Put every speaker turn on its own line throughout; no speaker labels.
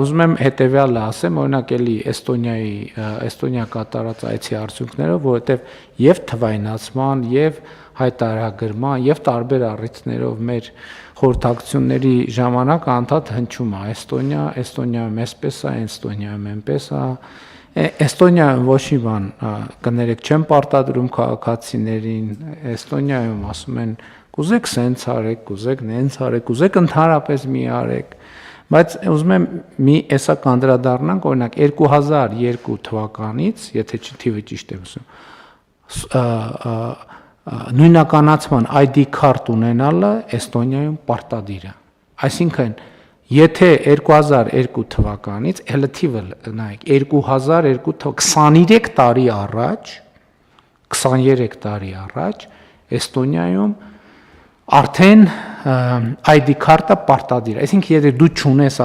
ուզում եմ հետևյալը ասեմ, օրինակ էլի Էստոնիա կատարած այցի արդյունքներով, որովհետև եւ թվայնացման, եւ հայտարարագրման, եւ տարբեր առիթներով մեր խորհրդակցությունների ժամանակ անդադ հնչում է Էստոնիայում էսպես է, Էստոնիայում այնպես է, Էստոնիայում ոչ մի բան կներեք չեմ պարտադրում քաղաքացիներին, Էստոնիայում ասում են կուզեք սենց արեք, կուզեք նենց արեք, կուզեք ընդհանրապես մի արեք, բայց ուզում եմ մի էսա կանդրադառնանք, օրինակ 2002 թվականից, եթե թիվը ճիշտ եմ ասում, նույնականացման ID քարտ ունենալը Էստոնիայում պարտադիր է, այսինքն եթե 2002 թվականից, հələ թիվը նայեք, 2002 23 տարի առաջ, 23 տարի առաջ Էստոնիայում արդեն ID քարտը պարտադիր է, այսինքն եթե դու չունես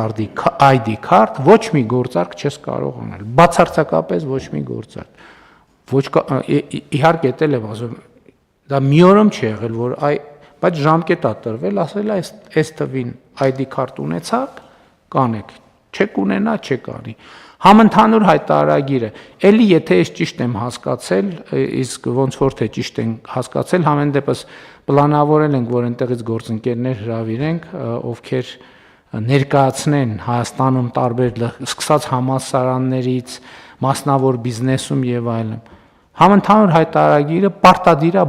ID քարտ, ոչ մի գործարք չես կարող անել, բացարձակապես ոչ մի գործարք, իհարկե էլ եմ ասում, դա մի օրում չի եղել, որ բայց ժամկետ է տրվել, ասել է այս թվին ID քարտ ունեցաք, կանեք, չեք ունենա, չեք անի։ Համընդհանուր հայտարարագիրը, էլի եթե ես ճիշտ եմ հասկացել, իսկ ոնց որ թե ճիշտ եմ հասկացել, համեն դեպս պլանավորել ենք, որ այնտեղից գործընկերներ հրավիրենք, ովքեր ներկայացնեն Հայաստանում տարբեր սկսած համալսարաններից, մասնավոր բիզնեսում եւ այլն։ Համընդհանուր հայտարարագիրը պարտադիր է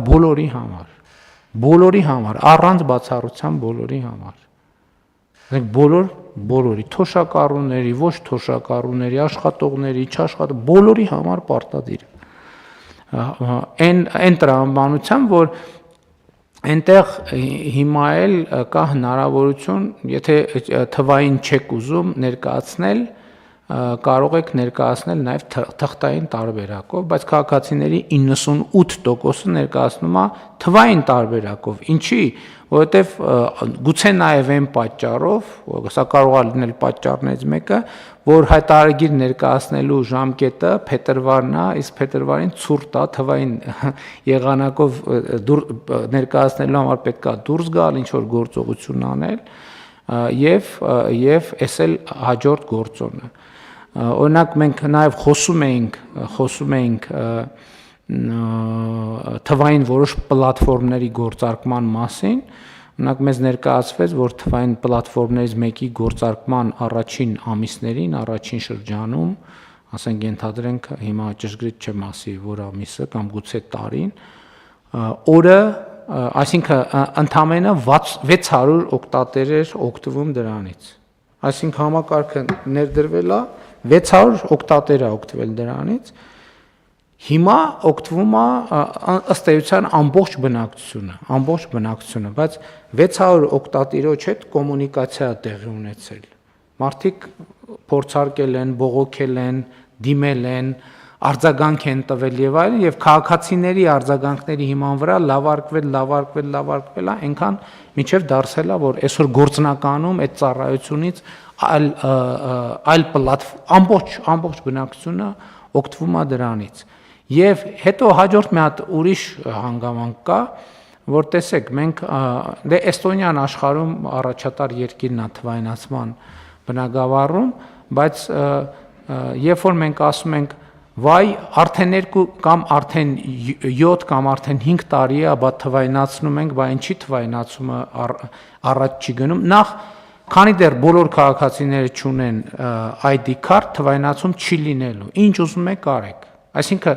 բոլորի համար, առանց բացառության բոլորի համար։ Բոլորի, թոշակառուների, ոչ թոշակառուների, աշխատողների, չաշխատող, բոլորի համար պարտադիր է։ Այն տրամաբանությամբ, որ այնտեղ հիմա էլ կա հնարավորություն, եթե թվային չեք ուզում ներկայացնել, կարող եք ներկայացնել նաև թղթային տարբերակով, բայց քաղաքացիների 98%-ը ներկայացնում է թվային տարբերակով։ Ինչի՞, որովհետև գուցե նաև այն պատճառով, սա կարող է լինել պատճառներից մեկը, որ հայտարարագիր ներկայացնելու ժամկետը փետրվարն է, իսկ փետրվարին ցուրտ է, թվային եղանակով ներկայացնելու համար պետք է դուրս գալ, ինչ որ գործողություն անել եւ էս էլ հաջորդ գործոնը։ Օրինակ մենք նաև խոսում էինք թվային որոշ պլատֆորմների գործարկման մասին, օրինակ մեզ ներկայացվեց, որ թվային պլատֆորմներից մեկի գործարկման առաջին ամիսներին, առաջին շրջանում, ասենք ենթադրենք հիմա ճշգրիտ չեմ ասի, որ ամիսը կամ գուցե տարին, օրը, այսինքն ընդամենը 600 օգտատերեր օգտվում դրանից, այսինքն համակարգը ներդրվել է 600 օգտատեր է օգտվել դրանից, հիմա օգտվում է ըստ էության ամբողջ բնակչությունը, բայց 600 օգտատերոջ հետ կոմունիկացիա տեղի ունեցել, մարդիկ փորձարկել են, բողոքել են, դիմել են, արձագանք են տվել եւ այլն, եւ քաղաքացիների արձագանքների հիման վրա լավարկվել, այնքան մինչեւ դարձել է, որ այսօր գործնականում այդ ծառայությունից այլ ամբողջ բնակչությունը օգտվում է դրանից։ Եվ հետո հաջորդ մի հատ ուրիշ հանգամանք կա, որ տեսեք, մենք Էստոնիան աշխարհում առաջատար երկիրն է թվայնացման բնագավառում, բայց երբ որ մենք ասում ենք վայ արդեն 2 կամ արդեն 7 կամ արդեն 5 տարի է, բա թվայնացնում ենք, բա ինչի թվայնացումը առաջ չի գնում, նախ քանի դեռ բոլոր քաղաքացիները չունեն ID քարտ, թվայնացում չի լինելու, ինչ ուզում եք արեք, այսինքն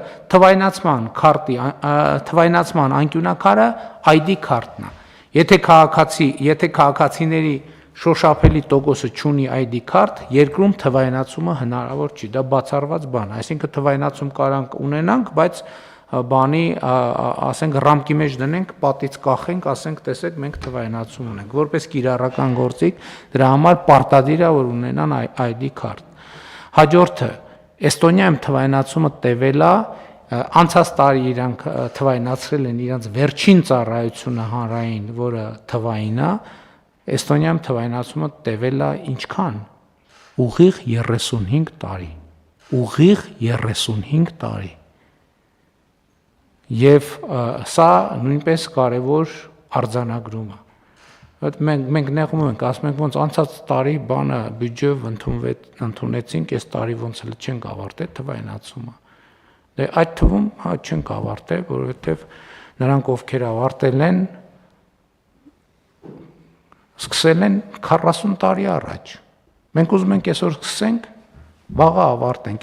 թվայնացման անկյունակարը ID քարտն է, եթե քաղաքացիների շոշափելի տոկոսը չունի ID քարտ, երկրում թվայնացումը հնարավոր չի, դա բացառված բան է, այսինքն թվայնացում կարանք ունենանք, բայց բանի, ասենք ռամկի մեջ դնենք, պատից կախենք, ասենք տեսեք մենք թվայնացում ունենք, որպես կիրառական գործիք, դրա համար պարտադիր է որ ունենան ID քարտ։ Հաջորդը, Էստոնիայում թվայնացումը տևել է, անցած տարի իրանք թվայնացրել են իրանց վերջին ծառայությունը հանրային, որը թվային է, Էստոնիայում թվայնացումը տևել է ինչքան։ Ուղիղ 35 տարի։ Ուղիղ 35 տարի։ Եվ սա նույնպես կարևոր արձանագրում է։ Այդ մենք նեղում ենք, ասում ենք ոնց անցած տարի բանը բյուջեով ընդունեցինք, այս տարի ոնց էլ չենք ավարտել թվայնացումը։ Դե այդ թվում չենք ավարտել, որովհետև նրանք ովքեր ավարտել են, սկսել են 40 տարի առաջ։ Մենք ուզում ենք այսօր սկսենք, վաղը ավարտենք։